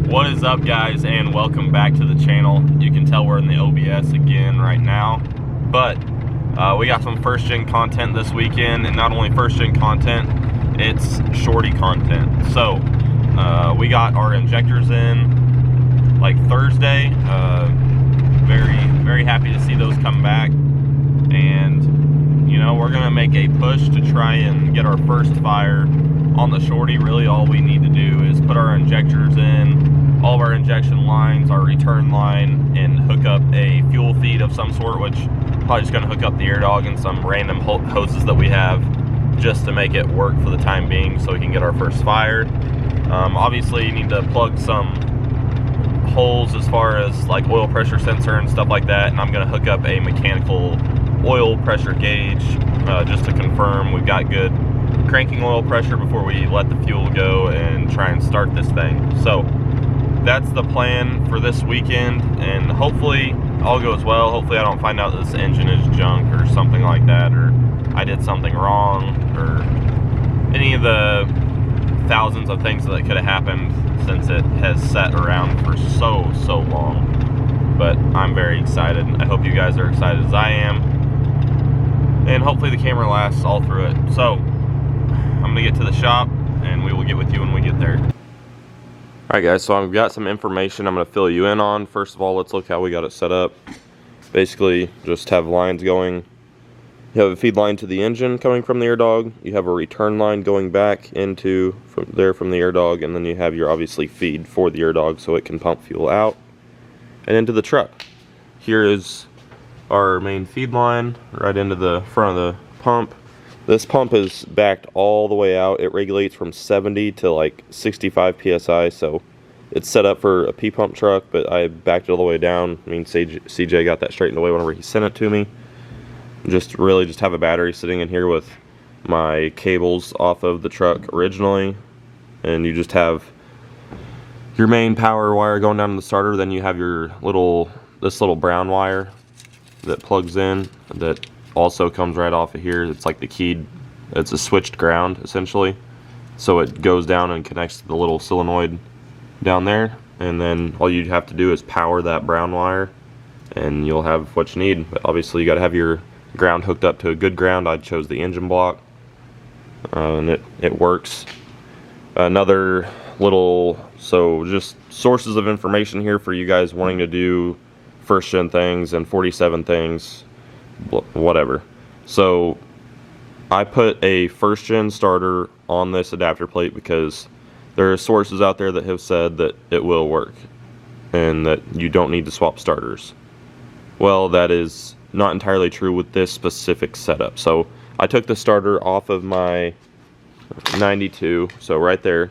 What is up, guys, and welcome back to the channel. You can tell we're in the OBS again right now, but we got some first gen content this weekend, and not only first gen content, it's shorty content. So we got our injectors in like Thursday. Very happy to see those come back, and you know, we're gonna make a push to try and get our first fire on the shorty. Really all we need to do is put our injectors in, all of our injection lines, our return line, and hook up a fuel feed of some sort, which probably just gonna hook up the air dog and some random hoses that we have just to make it work for the time being so we can get our first fired. Obviously you need to plug some holes as far as like oil pressure sensor and stuff like that, and I'm gonna hook up a mechanical oil pressure gauge just to confirm we've got good cranking oil pressure before we let the fuel go and try and start this thing. So that's the plan for this weekend, and hopefully all goes well. Hopefully I don't find out this engine is junk or something like that, or I did something wrong, or any of the thousands of things that could have happened since it has sat around for so long. But I'm very excited. I hope you guys are excited as I am, and hopefully the camera lasts all through it. So I'm gonna get to the shop and we will get with you when we get there. Alright guys, so I've got some information I'm going to fill you in on. First of all, let's look how we got it set up. Basically, just have lines going. You have a feed line to the engine coming from the air dog. You have a return line going back into from the air dog, and then you have your obviously feed for the air dog so it can pump fuel out and into the truck. Here is our main feed line right into the front of the pump. This pump is backed all the way out. It regulates from 70 to like 65 psi, so it's set up for a P-pump truck, but I backed it all the way down. I mean, CJ got that straightened away whenever he sent it to me. Just have a battery sitting in here with my cables off of the truck originally, and you just have your main power wire going down to the starter. Then you have your this little brown wire that plugs in that also comes right off of here. It's like the keyed, it's a switched ground essentially, so it goes down and connects to the little solenoid down there, and then all you have to do is power that brown wire and you'll have what you need. But obviously you got to have your ground hooked up to a good ground. I chose the engine block, and it works. Another little, so just sources of information here for you guys wanting to do first gen things and 47 things, whatever. So I put a first gen starter on this adapter plate because there are sources out there that have said that it will work and that you don't need to swap starters. Well, that is not entirely true with this specific setup. So I took the starter off of my 92, so right there.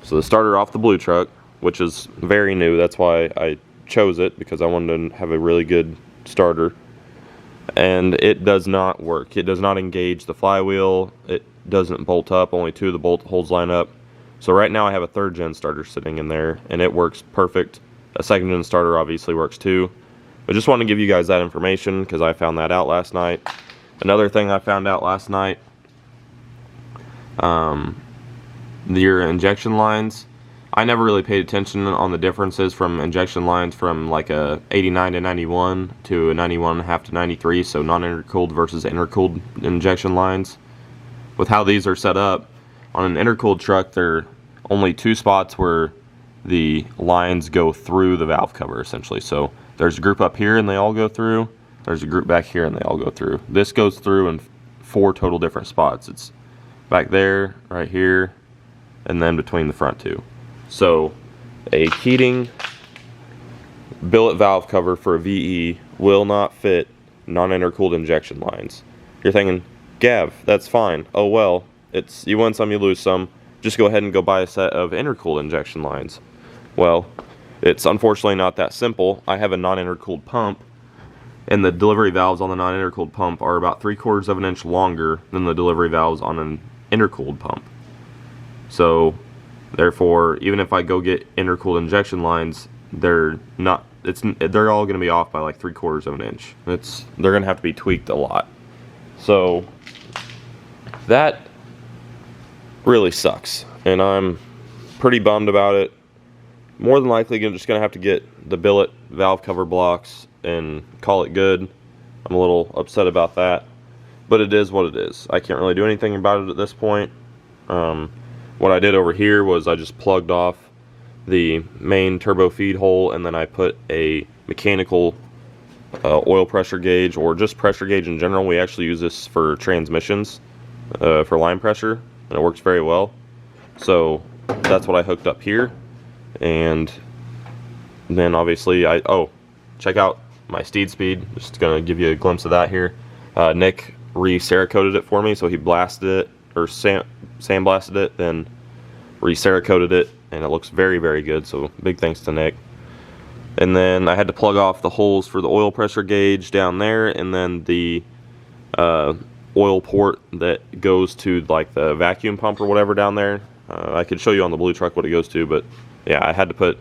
So the starter off the blue truck, which is very new. That's why I chose it, because I wanted to have a really good starter. And it does not work. It does not engage the flywheel. It doesn't bolt up. Only 2 of the bolt holes line up. So right now I have a 3rd gen starter sitting in there, and it works perfect. A 2nd gen starter obviously works too. I just want to give you guys that information because I found that out last night. Another thing I found out last night, your injection lines, I never really paid attention on the differences from injection lines from like a 89 to 91 to a 91.5 to 93, so non-intercooled versus intercooled injection lines. With how these are set up, on an intercooled truck, there are only 2 spots where the lines go through the valve cover, essentially. So there's a group up here and they all go through. There's a group back here and they all go through. This goes through in 4 total different spots. It's back there, right here, and then between the front 2. So a heating billet valve cover for a VE will not fit non-intercooled injection lines. You're thinking, Gav, that's fine. Oh well, it's you win some, you lose some. Just go ahead and go buy a set of intercooled injection lines. Well, it's unfortunately not that simple. I have a non-intercooled pump And the delivery valves on the non-intercooled pump are about 3/4 of an inch longer than the delivery valves on an intercooled pump. So therefore, even if I go get intercooled injection lines, they're all going to be off by like 3/4 of an inch. They're going to have to be tweaked a lot. So that really sucks, and I'm pretty bummed about it. More than likely, just going to have to get the billet valve cover blocks and call it good. I'm a little upset about that, but it is what it is. I can't really do anything about it at this point. What I did over here was I just plugged off the main turbo feed hole, and then I put a mechanical oil pressure gauge, or just pressure gauge in general. We actually use this for transmissions, for line pressure, and it works very well. So that's what I hooked up here. And then obviously check out my steed speed. Just gonna give you a glimpse of that here. Nick re-cerakoted it for me, so he blasted it, or sandblasted it, then re-cerakoted it, and it looks very, very good. So big thanks to Nick. And then I had to plug off the holes for the oil pressure gauge down there, and then the oil port that goes to like the vacuum pump or whatever down there. I could show you on the blue truck what it goes to, but yeah, I had to put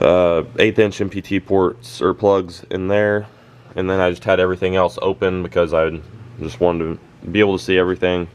1/8 inch MPT ports or plugs in there, and then I just had everything else open because I just wanted to be able to see everything.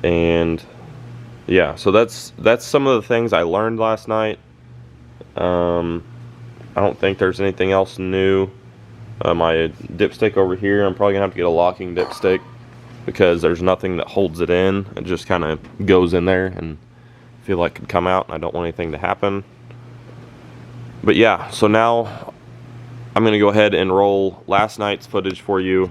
And yeah, so that's some of the things I learned last night. I don't think there's anything else new. My dipstick over here, I'm probably gonna have to get a locking dipstick because there's nothing that holds it in. It just kind of goes in there and I feel like it could come out, and I don't want anything to happen. But yeah, so now I'm gonna go ahead and roll last night's footage for you.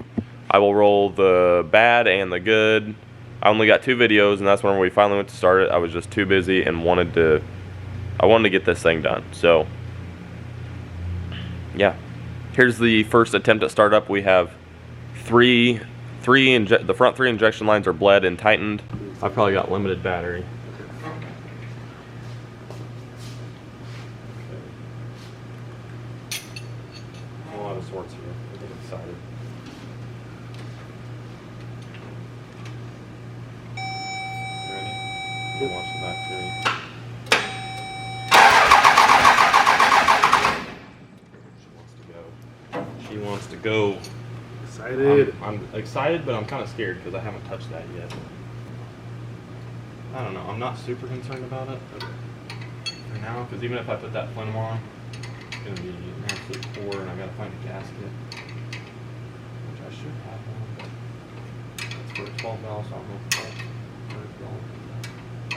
I will roll the bad and the good. I only got 2 videos, and that's when we finally went to start it. I was just too busy and I wanted to get this thing done. So yeah, here's the first attempt at startup. We have the front 3 injection lines are bled and tightened. I probably got limited battery. A lot of sorts here. I'm getting excited. You ready? Watch the back 3. She wants to go. Excited. I'm excited, but I'm kind of scared because I haven't touched that yet. I don't know. I'm not super concerned about it for now, because even if I put that plenum on, it's going to be an absolute core, and I got to find a gasket, which I should have one, but it's for a 12 valve, so I don't know if that's where it's going.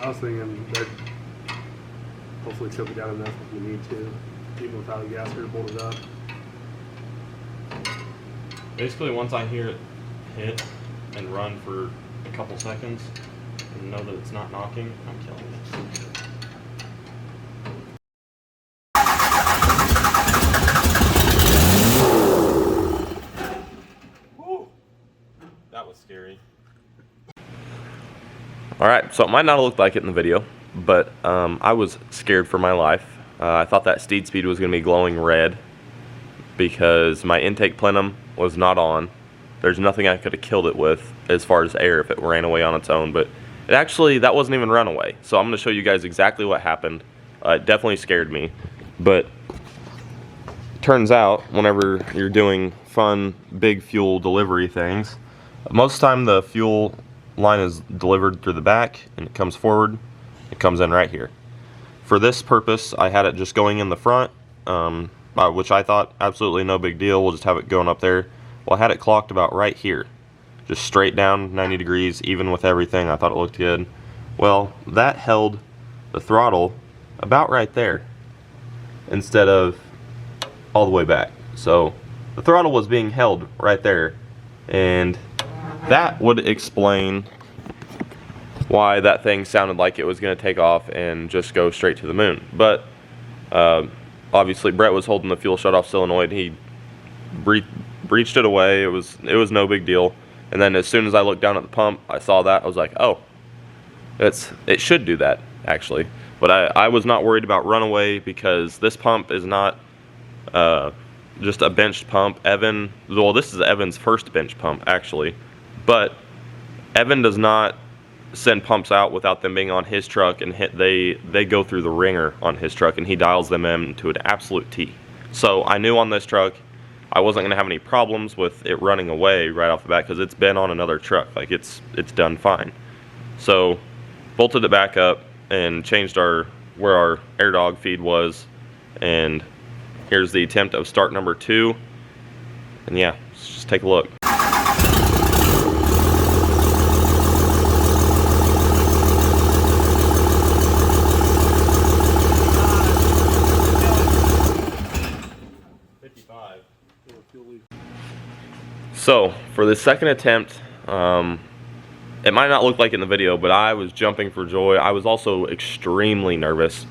I was thinking that hopefully tilt it down enough if you need to, even without a gasket bolted up. Basically, once I hear it hit and run for a couple seconds and know that it's not knocking, I'm killing it. Woo. That was scary. Alright, so it might not have looked like it in the video, but I was scared for my life. I thought that steed speed was going to be glowing red because my intake plenum was not on. There's nothing I could have killed it with as far as air if it ran away on its own, but that wasn't even runaway. So I'm going to show you guys exactly what happened. It definitely scared me, but turns out whenever you're doing fun big fuel delivery things, most of the time the fuel line is delivered through the back and it comes forward. It comes in right here. For this purpose, I had it just going in the front, which I thought absolutely no big deal. We'll just have it going up there. Well, I had it clocked about right here, just straight down 90 degrees, even with everything. I thought it looked good. Well, that held the throttle about right there instead of all the way back. So the throttle was being held right there, and that would explain why that thing sounded like it was going to take off and just go straight to the moon. But obviously Brett was holding the fuel shutoff solenoid. He breached it away. It was no big deal. And then as soon as I looked down at the pump, I saw that. I was like, oh, it should do that actually. But I was not worried about runaway because this pump is not just a benched pump. Evan, well, this is Evan's first bench pump actually, but Evan does not send pumps out without them being on his truck, and they go through the ringer on his truck, and he dials them in to an absolute T. So I knew on this truck I wasn't going to have any problems with it running away right off the bat, because it's been on another truck. Like, it's done fine. So bolted it back up and changed where our air dog feed was, and here's the attempt of start number 2. And yeah, let's just take a look. So for the second attempt, it might not look like in the video, but I was jumping for joy. I was also extremely nervous.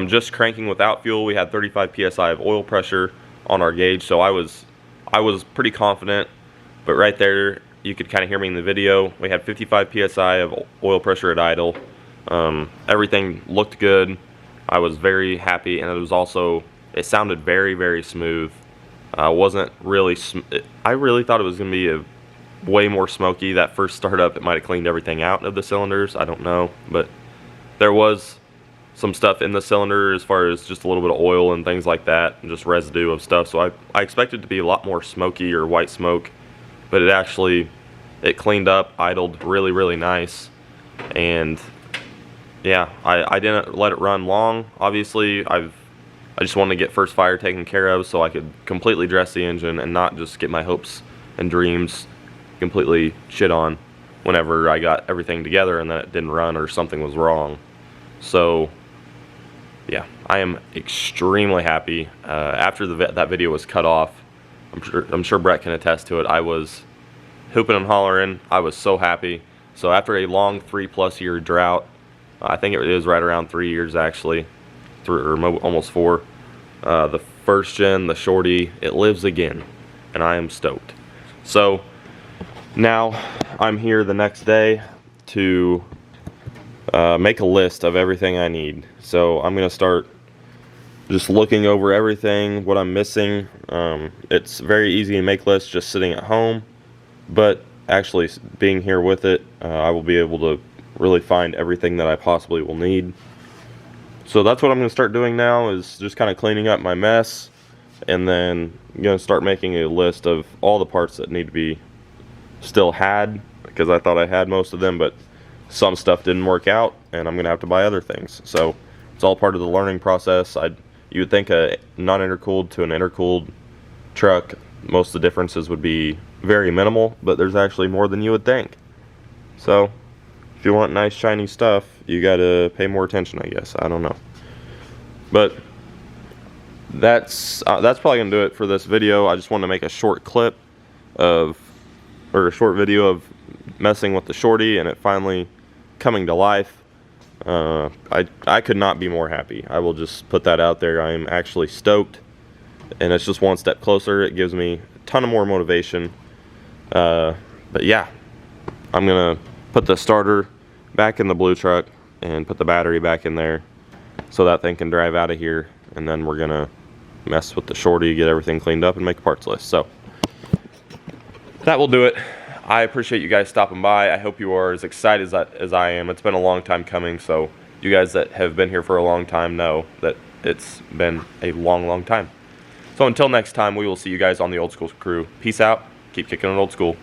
Just cranking without fuel, we had 35 psi of oil pressure on our gauge, so I was pretty confident. But right there, you could kind of hear me in the video. We had 55 psi of oil pressure at idle. Everything looked good. I was very happy, and it sounded very, very smooth. Wasn't really. I really thought it was going to be way more smoky. That first startup, it might have cleaned everything out of the cylinders. I don't know, but there was some stuff in the cylinder as far as just a little bit of oil and things like that, and just residue of stuff. So I expected it to be a lot more smoky or white smoke, but it cleaned up, idled really, really nice, and yeah, I didn't let it run long. Obviously, I just wanted to get first fire taken care of so I could completely dress the engine and not just get my hopes and dreams completely shit on whenever I got everything together and then it didn't run or something was wrong. So yeah, I am extremely happy. After that video was cut off, I'm sure Brett can attest to it, I was hooping and hollering. I was so happy. So after a long 3+ year drought, I think it is right around 3 years actually, or almost 4. The first gen, the Shorty, it lives again, and I am stoked. So now I'm here the next day to make a list of everything I need. So I'm gonna start just looking over everything, what I'm missing. It's very easy to make lists just sitting at home, but actually being here with it, I will be able to really find everything that I possibly will need. So that's what I'm going to start doing now, is just kind of cleaning up my mess, and then I'm going to start making a list of all the parts that need to be still had, because I thought I had most of them, but some stuff didn't work out, and I'm going to have to buy other things. So it's all part of the learning process. You would think a non-intercooled to an intercooled truck, most of the differences would be very minimal, but there's actually more than you would think. So if you want nice shiny stuff, you gotta pay more attention, I guess. I don't know, but that's probably gonna do it for this video. I just want to make a short video of messing with the Shorty and it finally coming to life. I could not be more happy. I will just put that out there. I am actually stoked, and it's just one step closer. It gives me a ton of more motivation. But yeah, I'm gonna put the starter back in the blue truck and put the battery back in there so that thing can drive out of here, and then we're gonna mess with the Shorty, get everything cleaned up, and make a parts list. So that will do it. I appreciate you guys stopping by. I hope you are as excited as I am. It's been a long time coming, so you guys that have been here for a long time know that it's been a long time. So until next time, we will see you guys on the Old School Crew. Peace out. Keep kicking it old school.